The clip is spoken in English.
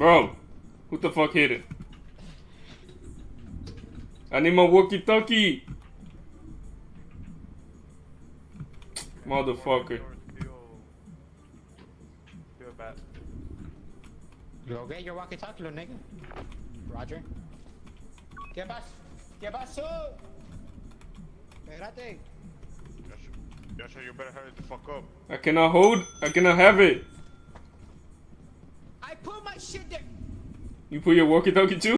Bro, who the fuck hit it? I need my walkie-talkie. Motherfucker. Feel bad. Go get your walkie-talkie, little nigga. Roger. ¿Qué pasó? Espérate. Yasha, you better hurry the fuck up. I cannot have it. I put my shit there. You put your walkie-talkie too?